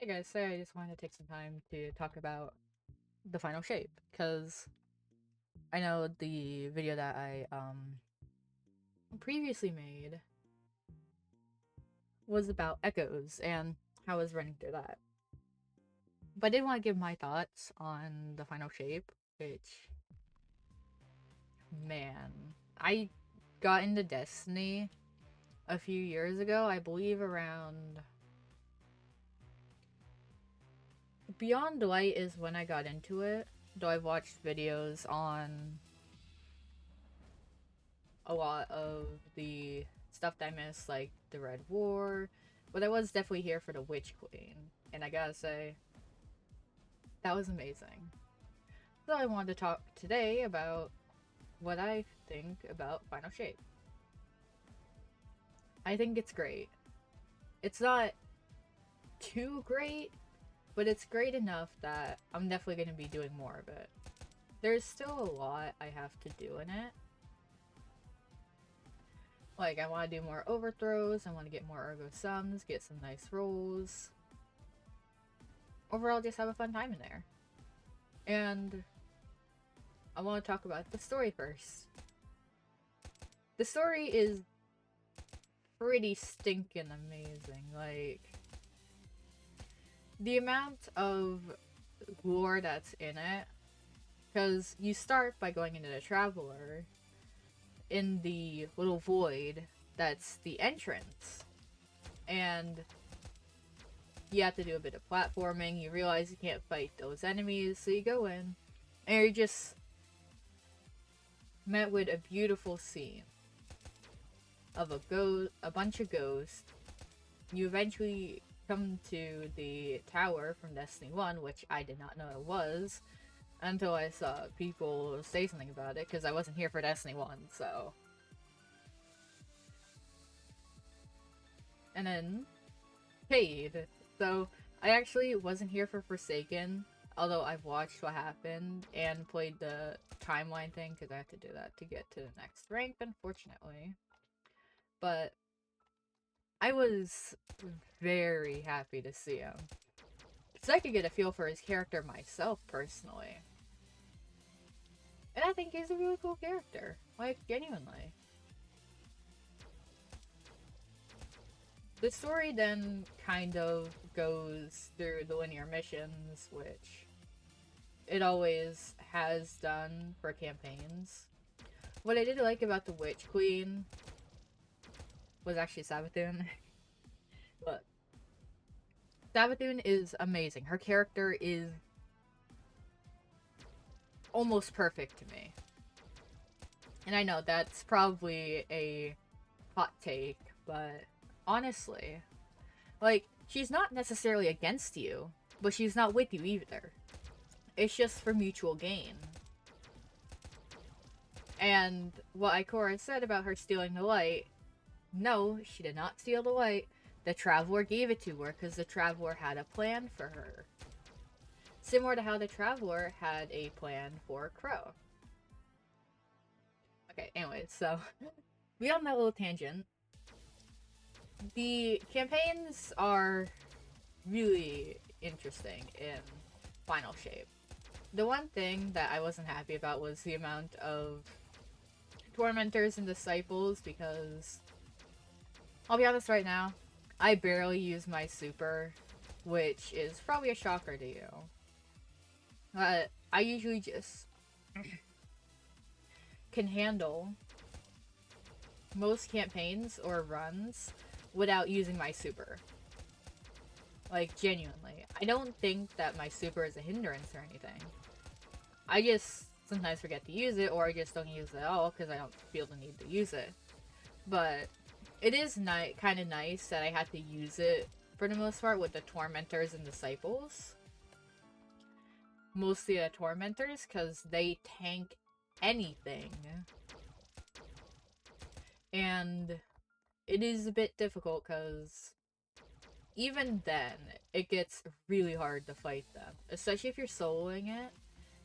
like I say, I just wanted to take some time to talk about the final shape because I know the video that I previously made was about echoes and how I was running through that. But I did want to give my thoughts on the final shape, which man, I got into Destiny a few years ago, I believe around Beyond Light is when I got into it, though I've watched videos on a lot of the stuff that I missed, like the Red War, but I was definitely here for the Witch Queen, and I gotta say, that was amazing. So I wanted to talk today about what I think about Final Shape. I think it's great. It's not too great, but it's great enough that I'm definitely going to be doing more of it. There's still a lot I have to do in it. Like, I want to do more overthrows, I want to get more ergo sums, get some nice rolls. Overall, just have a fun time in there. And I want to talk about the story first. The story is pretty stinking amazing. Like, the amount of lore that's in it, because you start by going into the Traveler in the little void that's the entrance, and you have to do a bit of platforming. You realize you can't fight those enemies, so you go in and you're just met with a beautiful scene of a bunch of ghosts. You eventually come to the tower from Destiny 1, which I did not know it was until I saw people say something about it, because I wasn't here for Destiny 1, so. And then Cade. So I actually wasn't here for Forsaken, although I've watched what happened and played the timeline thing, because I have to do that to get to the next rank, unfortunately. But I was very happy to see him, because I could get a feel for his character myself, personally. And I think he's a really cool character. Like, genuinely. The story then kind of goes through the linear missions, which it always has done for campaigns. What I did like about the Witch Queen was actually Savathun. But Savathun is amazing. Her character is almost perfect to me. And I know that's probably a hot take, but honestly, like, she's not necessarily against you, but she's not with you either. It's just for mutual gain. And what Ikora said about her stealing the light, no, she did not steal the light. The Traveler gave it to her because the Traveler had a plan for her. Similar to how the Traveler had a plan for Crow. Okay, anyways, so beyond that little tangent, the campaigns are really interesting in Final Shape. The one thing that I wasn't happy about was the amount of Tormentors and Disciples, because I'll be honest right now, I barely use my super, which is probably a shocker to you. But I usually just can handle most campaigns or runs without using my super. Like, genuinely. I don't think that my super is a hindrance or anything. I just sometimes forget to use it, or I just don't use it at all because I don't feel the need to use it. But it is kind of nice that I had to use it for the most part with the Tormentors and Disciples. Mostly the Tormentors, because they tank anything. And it is a bit difficult because even then, it gets really hard to fight them. Especially if you're soloing it.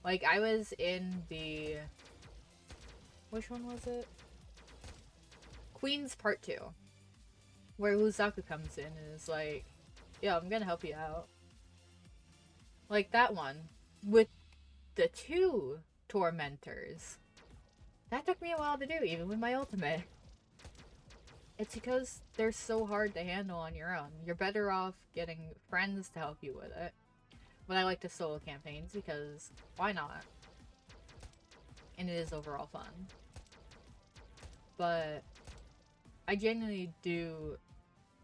Like, I was in the... Which one was it? Queen's Part 2. Where Luzaku comes in and is like, yo, I'm gonna help you out. Like that one with the 2 tormentors. That took me a while to do, even with my ultimate. It's because they're so hard to handle on your own. You're better off getting friends to help you with it. But I like the solo campaigns because why not? And it is overall fun. But I genuinely do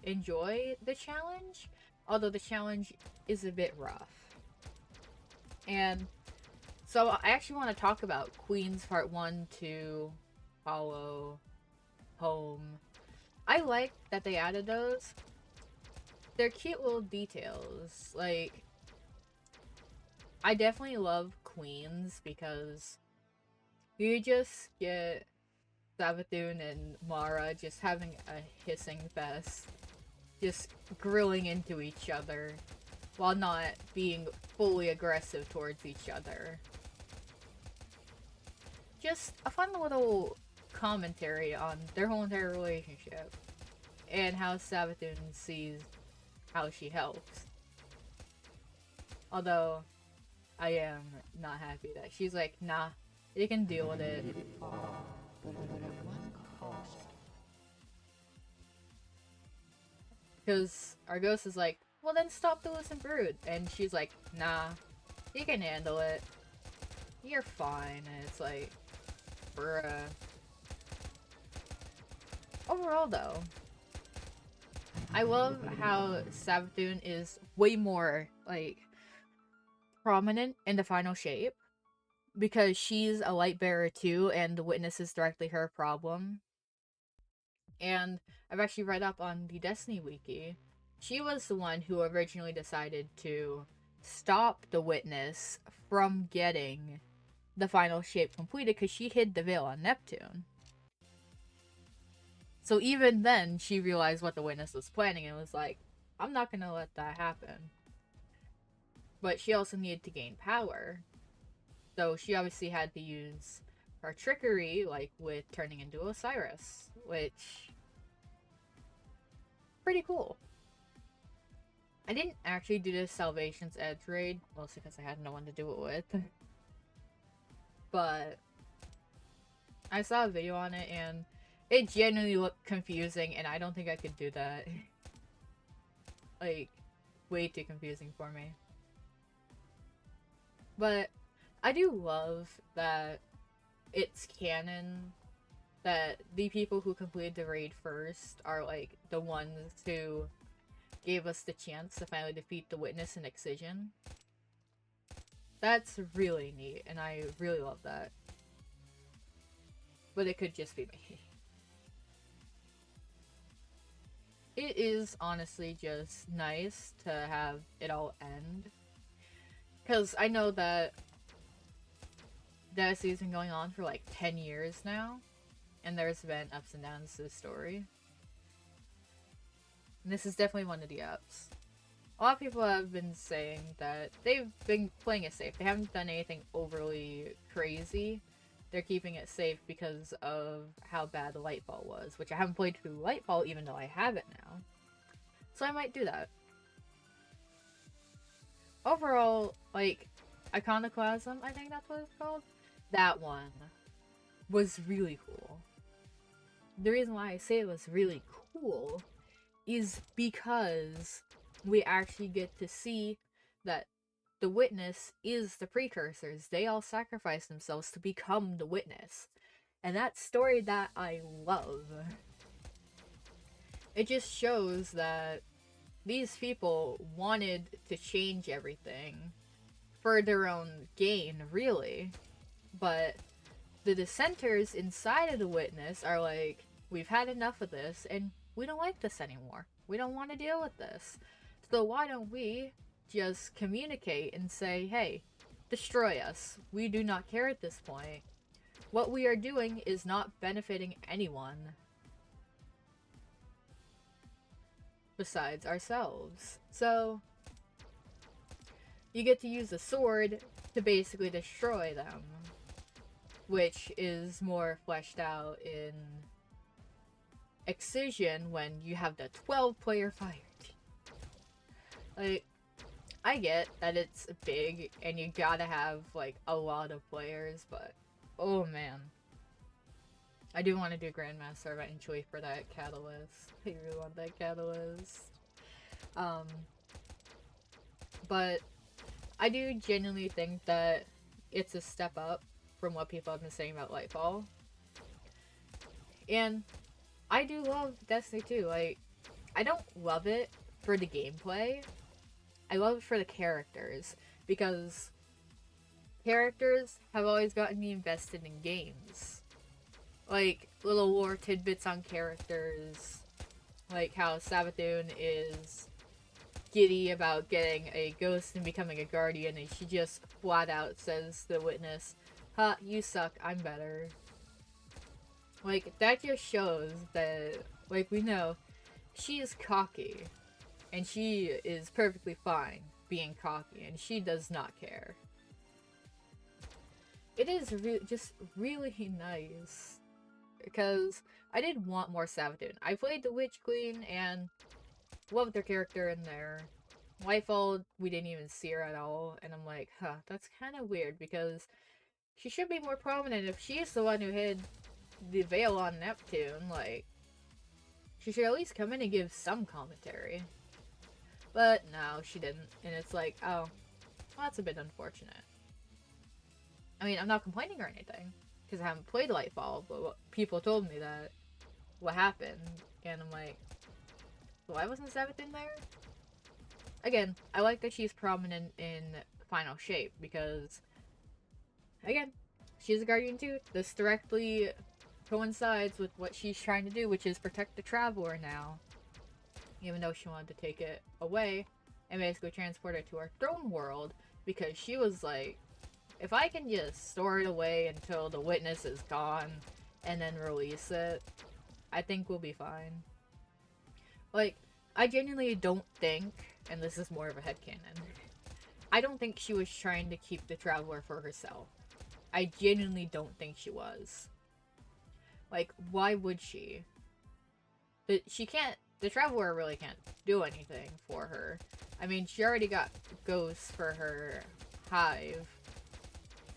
enjoy the challenge, although the challenge is a bit rough. And so I actually want to talk about Queens Part 1, 2, Hollow, Home. I like that they added those. They're cute little details. Like, I definitely love Queens because you just get Savathun and Mara just having a hissing fest. Just grilling into each other while not being fully aggressive towards each other. Just a fun little commentary on their whole entire relationship and how Savathun sees how she helps. Although I am not happy that she's like, nah, you can deal with it. Because our ghost is like, well then stop the listen brood. And she's like, nah, you can handle it. You're fine. And it's like, bruh. Overall though, I love how Savathun is way more, like, prominent in the final shape. Because she's a light bearer too, and the witness is directly her problem. And I've actually read up on the Destiny Wiki. She was the one who originally decided to stop the witness from getting the final shape completed because she hid the veil on Neptune. So even then, she realized what the witness was planning and was like, I'm not gonna let that happen. But she also needed to gain power. So she obviously had to use her trickery, like with turning into Osiris, which... pretty cool. I didn't actually do the Salvation's Edge raid, mostly because I had no one to do it with. But I saw a video on it and it genuinely looked confusing and I don't think I could do that. Like, way too confusing for me. But I do love that it's canon that the people who completed the raid first are like the ones who gave us the chance to finally defeat the witness in Excision. That's really neat and I really love that. But it could just be me. It is honestly just nice to have it all end. Because I know that Destiny's been going on for like 10 years now. And there's been ups and downs to the story. And this is definitely one of the ups. A lot of people have been saying that they've been playing it safe. They haven't done anything overly crazy. They're keeping it safe because of how bad the Lightfall was. Which I haven't played through Lightfall even though I have it now. So I might do that. Overall, like, Iconoclasm, I think that's what it's called. That one was really cool. The reason why I say it was really cool is because we actually get to see that the witness is the precursors. They all sacrifice themselves to become the witness. And that's story that I love. It just shows that these people wanted to change everything for their own gain, really. But the dissenters inside of the witness are like, we've had enough of this, and we don't like this anymore. We don't want to deal with this. So why don't we just communicate and say, hey, destroy us. We do not care at this point. What we are doing is not benefiting anyone besides ourselves. So you get to use a sword to basically destroy them, which is more fleshed out in Excision when you have the 12-player fire team. Like, I get that it's big and you gotta have like a lot of players, but oh man. I do want to do Grandmaster eventually for that catalyst. I really want that catalyst. Um, but I do genuinely think that it's a step up from what people have been saying about Lightfall. And I do love Destiny 2. Like, I don't love it for the gameplay. I love it for the characters, because characters have always gotten me invested in games. Like, little lore tidbits on characters, like how Savathun is giddy about getting a ghost and becoming a guardian, and she just flat out says to the witness, "Ha, you suck, I'm better." Like, that just shows that, like, we know, she is cocky, and she is perfectly fine being cocky, and she does not care. It is just really nice, because I did want more Savathun. I played the Witch Queen, and loved their character in there. Lightfall, we didn't even see her at all, and I'm like, huh, that's kind of weird, because she should be more prominent. If she's the one who hid the veil on Neptune, like, she should at least come in and give some commentary. But no, she didn't, and it's like, oh, well, that's a bit unfortunate. I mean, I'm not complaining or anything, because I haven't played Lightfall, but people told me that what happened, and I'm like, why wasn't Savathun there? Again, I like that she's prominent in Final Shape, because, again, she's a Guardian too. This directly coincides with what she's trying to do, which is protect the Traveler now. Even though she wanted to take it away and basically transport it to our throne world, because she was like, if I can just store it away until the witness is gone and then release it, I think we'll be fine. Like, I genuinely don't think, and this is more of a headcanon, I don't think she was trying to keep the Traveler for herself. I genuinely don't think she was. Like, why would she? She can't, the Traveler really can't do anything for her. I mean, she already got ghosts for her hive.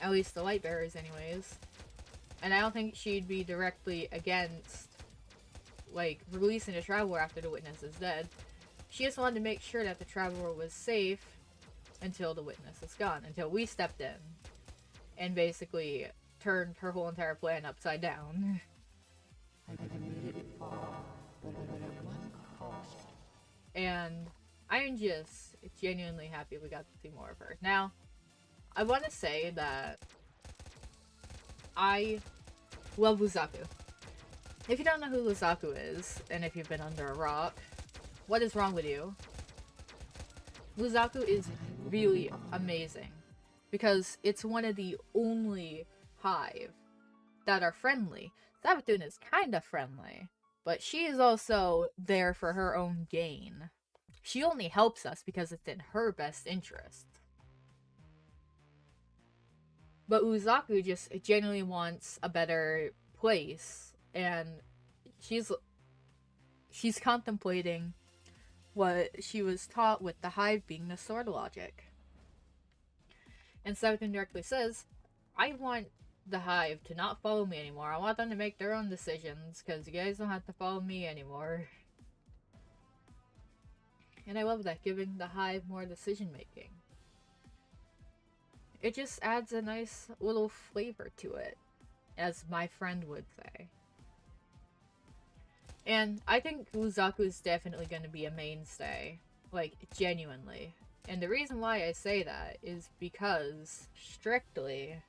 At least the Lightbearers anyways. And I don't think she'd be directly against, like, releasing the Traveler after the witness is dead. She just wanted to make sure that the Traveler was safe until the witness is gone. Until we stepped in. And basically turned her whole entire plan upside down. And I'm just genuinely happy we got to see more of her. Now, I want to say that I love Luzaku. If you don't know who Luzaku is, and if you've been under a rock, what is wrong with you? Luzaku is really amazing, because it's one of the only hive that are friendly. Savathun is kinda friendly, but she is also there for her own gain. She only helps us because it's in her best interest. But Luzaku just genuinely wants a better place, and she's contemplating what she was taught with the hive being the sword logic. And Savathun directly says, I want the hive to not follow me anymore. I want them to make their own decisions, because you guys don't have to follow me anymore. And I love that, giving the hive more decision making. It just adds a nice little flavor to it, as my friend would say. And I think Luzaku is definitely going to be a mainstay, like, genuinely. And the reason why I say that is because, strictly,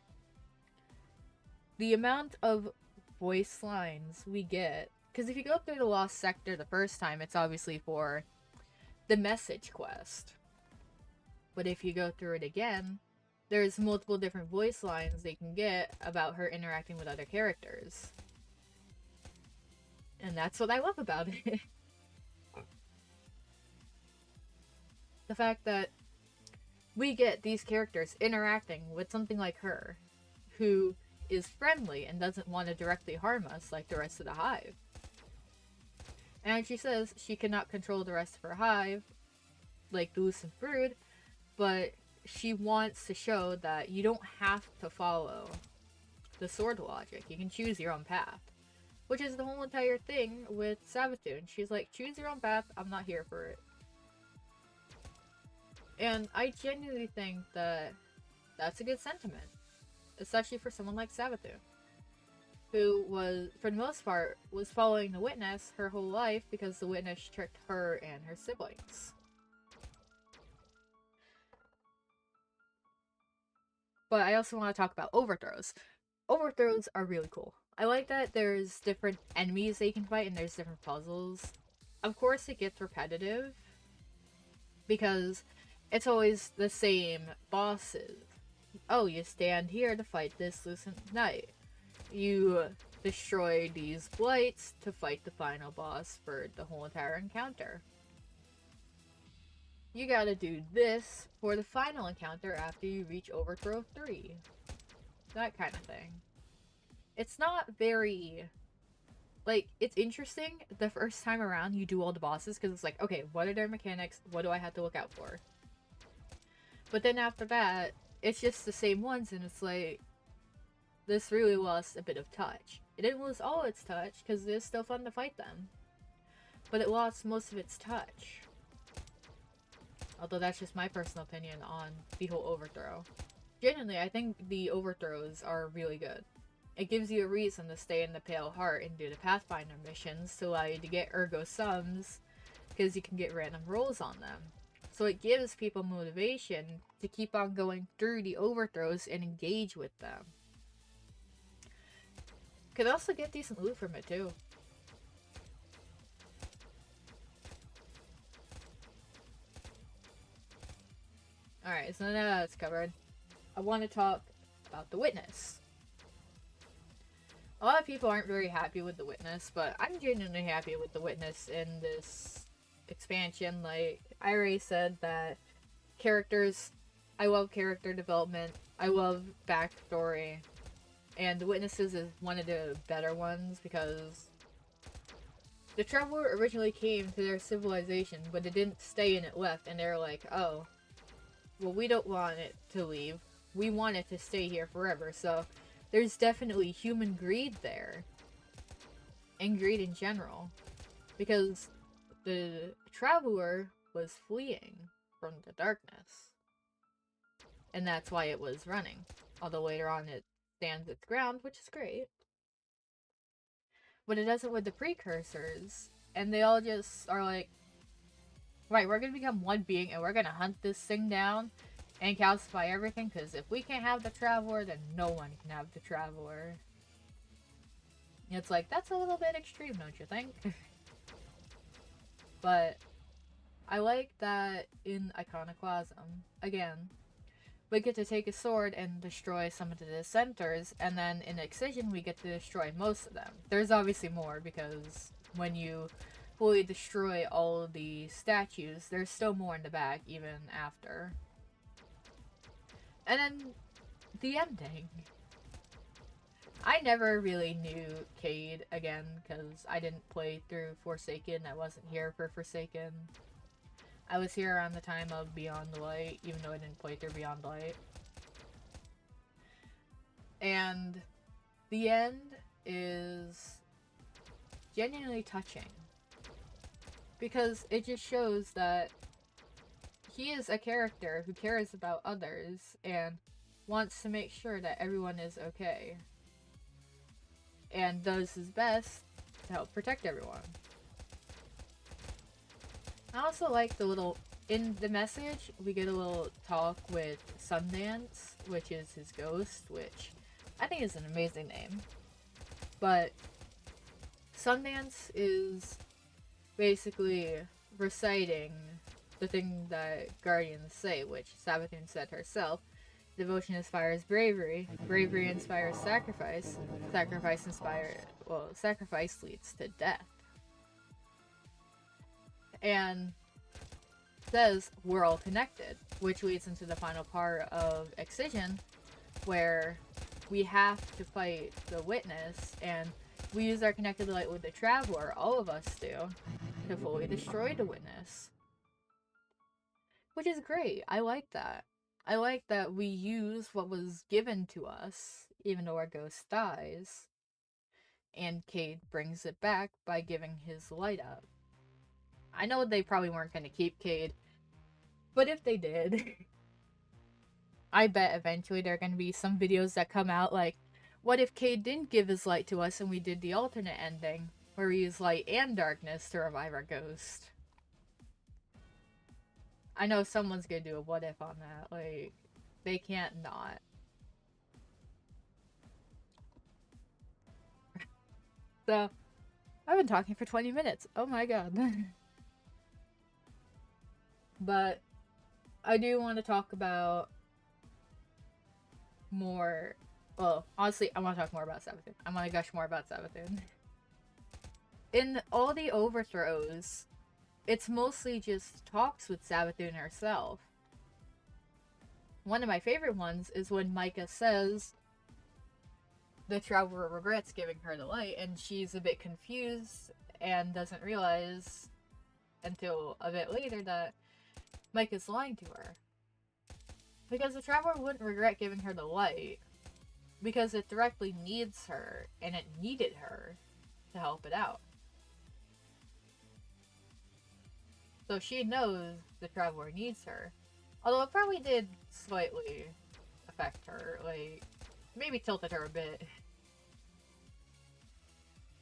the amount of voice lines we get, because if you go through the Lost Sector the first time, it's obviously for the message quest. But if you go through it again, there's multiple different voice lines they can get about her interacting with other characters. And that's what I love about it. The fact that we get these characters interacting with something like her, who is friendly and doesn't want to directly harm us like the rest of the hive. And she says she cannot control the rest of her hive, like the Lucent Brood, but she wants to show that you don't have to follow the sword logic. You can choose your own path. Which is the whole entire thing with Savathun. She's like, choose your own path, I'm not here for it. And I genuinely think that that's a good sentiment. Especially for someone like Savathun, who was, for the most part, was following the Witness her whole life because the Witness tricked her and her siblings. But I also want to talk about overthrows. Overthrows are really cool. I like that there's different enemies that you can fight and there's different puzzles. Of course it gets repetitive because it's always the same bosses. Oh, you stand here to fight this Lucent Knight. You destroy these blights to fight the final boss for the whole entire encounter. You gotta do this for the final encounter after you reach Overthrow 3. That kind of thing. It's not very... Like, it's interesting the first time around you do all the bosses, because it's like, okay, what are their mechanics? What do I have to look out for? But then after that, it's just the same ones, and it's like, this really lost a bit of touch. It didn't lose all its touch, because it is still fun to fight them. But it lost most of its touch. Although that's just my personal opinion on the whole overthrow. Genuinely, I think the overthrows are really good. It gives you a reason to stay in the Pale Heart and do the Pathfinder missions to allow you to get Ergo Sums, because you can get random rolls on them. So it gives people motivation to keep on going through the overthrows and engage with them. Could also get decent loot from it too. Alright, so now that's covered, I want to talk about the Witness. A lot of people aren't very happy with the Witness, but I'm genuinely happy with the Witness in this expansion. Like, I already said that characters, I love character development, I love backstory, and the Witnesses is one of the better ones because the Traveler originally came to their civilization, but it didn't stay and it left, and they're like, oh, well, we don't want it to leave. We want it to stay here forever, so there's definitely human greed there. And greed in general. Because the Traveler was fleeing from the darkness. And that's why it was running. Although later on it stands its ground, which is great. But it doesn't with the precursors. And they all just are like, right, we're gonna become one being and we're gonna hunt this thing down and calcify everything, because if we can't have the Traveler, then no one can have the Traveler. It's like, that's a little bit extreme, don't you think? But I like that in Iconoclasm, again, we get to take a sword and destroy some of the dissenters, and then in Excision we get to destroy most of them. There's obviously more, because when you fully destroy all of the statues, there's still more in the back even after. And then the ending. I never really knew Cade again because I didn't play through Forsaken. I wasn't here for Forsaken. I was here around the time of Beyond the Light, even though I didn't play through Beyond Light. And the end is genuinely touching. Because it just shows that he is a character who cares about others and wants to make sure that everyone is okay. And does his best to help protect everyone. I also like the little, in the message, we get a little talk with Sundance, which is his ghost, which I think is an amazing name. But Sundance is basically reciting the thing that Guardians say, which Savathun said herself. Devotion inspires bravery, bravery inspires sacrifice, sacrifice leads to death. And says we're all connected, which leads into the final part of Excision, where we have to fight the Witness, and we use our connected light with the Traveler, all of us do, to fully destroy the Witness. which is great. I like that. I like that we use what was given to us, even though our ghost dies, and Cade brings it back by giving his light up. I know they probably weren't going to keep Cade, but if they did, I bet eventually there are going to be some videos that come out like, what if Cade didn't give his light to us and we did the alternate ending, where we use light and darkness to revive our ghost? I know someone's going to do a what if on that, like, they can't not. So, I've been talking for 20 minutes. Oh my god. But I do want to talk about more. Well, honestly, I want to talk more about Savathun. I want to gush more about Savathun. In all the overthrows, it's mostly just talks with Savathun herself. One of my favorite ones is when Micah says the traveler regrets giving her the light, and she's a bit confused and doesn't realize until a bit later that Micah's lying to her. Because the traveler wouldn't regret giving her the light, because it directly needs her, and it needed her to help it out. So she knows the traveler needs her. Although it probably did slightly affect her, like, maybe tilted her a bit.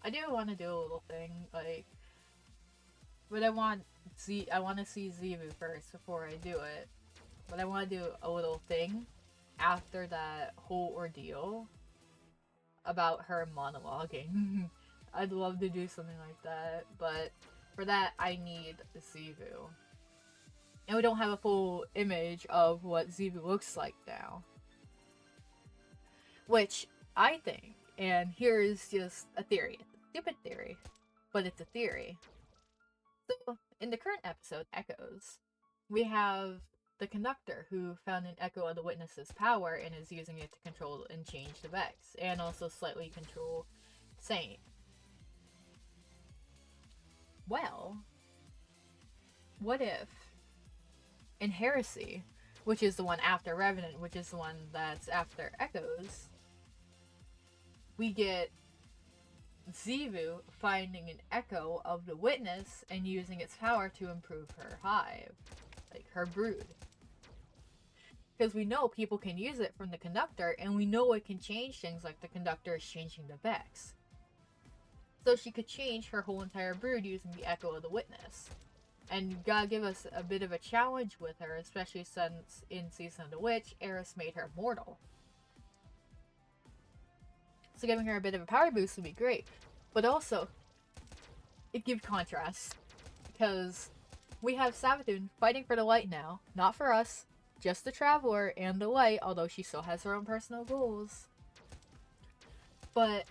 I do want to do a little thing, like, but I want to see Zivu first before I do it. But I want to do a little thing after that whole ordeal about her monologuing. I'd love to do something like that, but for that I need Zivu. And we don't have a full image of what Zivu looks like now. Which I think, and here is just a theory. It's a stupid theory, but it's a theory. So, in the current episode, Echoes, we have the conductor who found an echo of the witness's power and is using it to control and change the Vex, and also slightly control Saint. Well, what if in Heresy, which is the one after Revenant, which is the one that's after Echoes, we get Zivu finding an echo of the witness and using its power to improve her hive, like her brood. Because we know people can use it from the conductor, and we know it can change things like the conductor is changing the Vex. So she could change her whole entire brood using the echo of the witness. And you gotta give us a bit of a challenge with her, especially since in Season of the Witch, Eris made her mortal. So giving her a bit of a power boost would be great. But also, it gives contrast. Because we have Savathun fighting for the light now. Not for us. Just the Traveler and the light, although she still has her own personal goals. But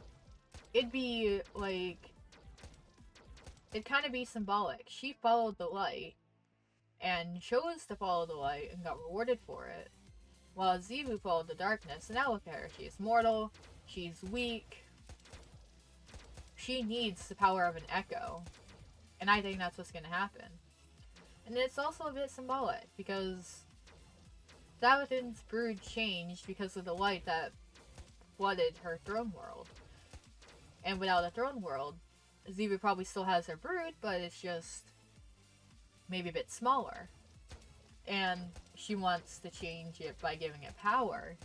it'd be like, it'd kind of be symbolic. She followed the light and chose to follow the light and got rewarded for it, while Zivu followed the darkness. And now look at her. She's mortal. She's weak. She needs the power of an echo. And I think that's what's going to happen. And it's also a bit symbolic, because Savathun's brood changed because of the light that flooded her throne world. And without a throne world, Zivu probably still has her brood, but it's just maybe a bit smaller. And she wants to change it by giving it power.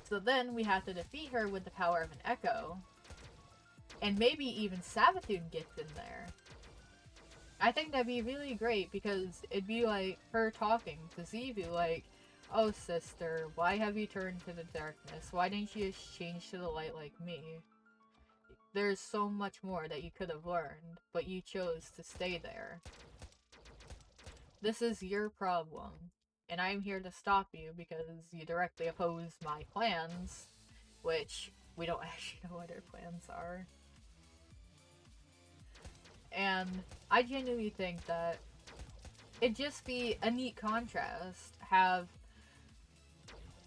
So then we have to defeat her with the power of an echo. And maybe even Savathun gets in there. I think that'd be really great, because it'd be like her talking to Zivu like, "Oh sister, why have you turned to the darkness? Why didn't you just change to the light like me? There's so much more that you could have learned, but you chose to stay there. This is your problem, and I'm here to stop you because you directly oppose my plans," which we don't actually know what her plans are. And I genuinely think that it'd just be a neat contrast. Have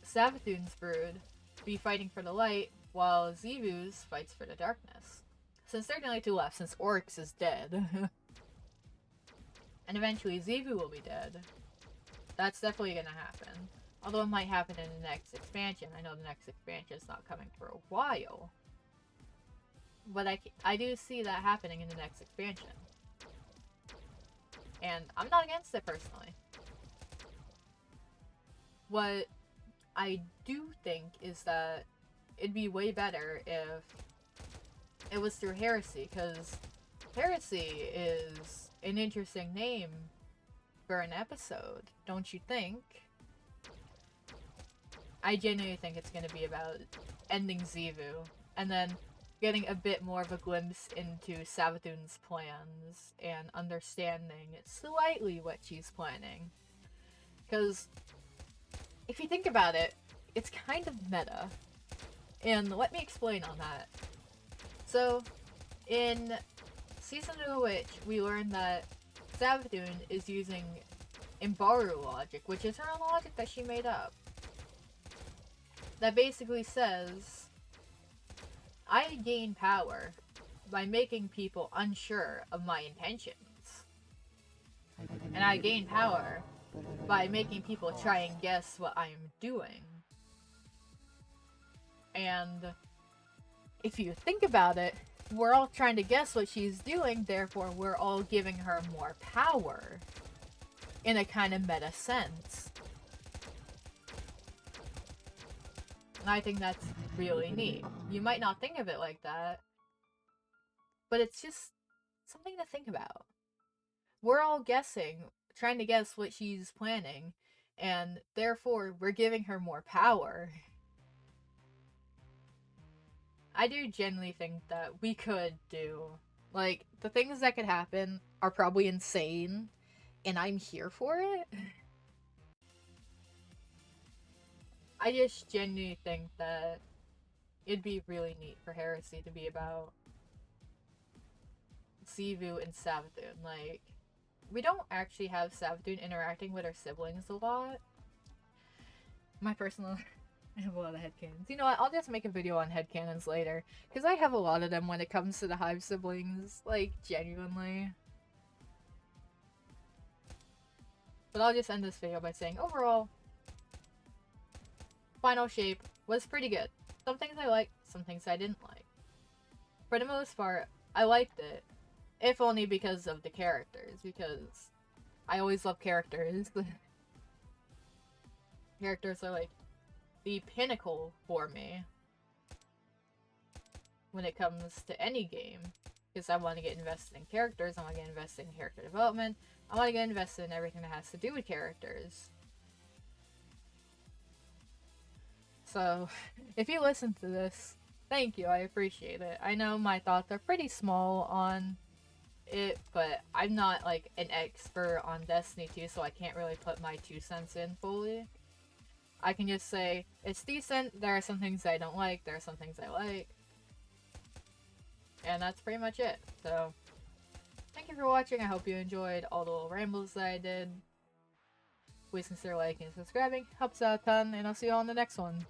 Savathun's brood be fighting for the light, while Zivu's fights for the darkness. Since there are only two left, since Oryx is dead. And eventually Zivu will be dead. That's definitely gonna happen. Although it might happen in the next expansion. I know the next expansion is not coming for a while. But I do see that happening in the next expansion. And I'm not against it personally. What I do think is that it'd be way better if it was through Heresy, because Heresy is an interesting name for an episode, don't you think? I genuinely think it's going to be about ending Xivu, and then getting a bit more of a glimpse into Savathun's plans, and understanding slightly what she's planning. Because, if you think about it, it's kind of meta. And let me explain on that. So, in Season 2 of Witch, we learned that Savathun is using Imbaru logic, which is her own logic that she made up. That basically says, I gain power by making people unsure of my intentions. And I gain power by making people try and guess what I'm doing. And if you think about it, we're all trying to guess what she's doing, therefore we're all giving her more power. In a kind of meta sense. And I think that's really neat. You might not think of it like that, but it's just something to think about. We're all guessing, trying to guess what she's planning, and therefore we're giving her more power. I do genuinely think that we could do, like, the things that could happen are probably insane, and I'm here for it. I just genuinely think that it'd be really neat for Heresy to be about Xivu and Savathun. Like, we don't actually have Savathun interacting with her siblings a lot. My personal... I have a lot of headcanons. You know what, I'll just make a video on headcanons later, because I have a lot of them when it comes to the Hive siblings. Like, genuinely. But I'll just end this video by saying, overall, final shape was pretty good. Some things I liked, some things I didn't like. For the most part, I liked it. If only because of the characters, because I always love characters. Characters are like the pinnacle for me when it comes to any game. Because I want to get invested in characters, I want to get invested in character development, I want to get invested in everything that has to do with characters. So, if you listen to this, thank you, I appreciate it. I know my thoughts are pretty small on it, but I'm not like an expert on Destiny 2, so I can't really put my 2 cents in fully. I can just say, it's decent, there are some things I don't like, there are some things I like. And that's pretty much it. So, thank you for watching, I hope you enjoyed all the little rambles that I did. Please consider liking and subscribing, helps out a ton, and I'll see you all in the next one.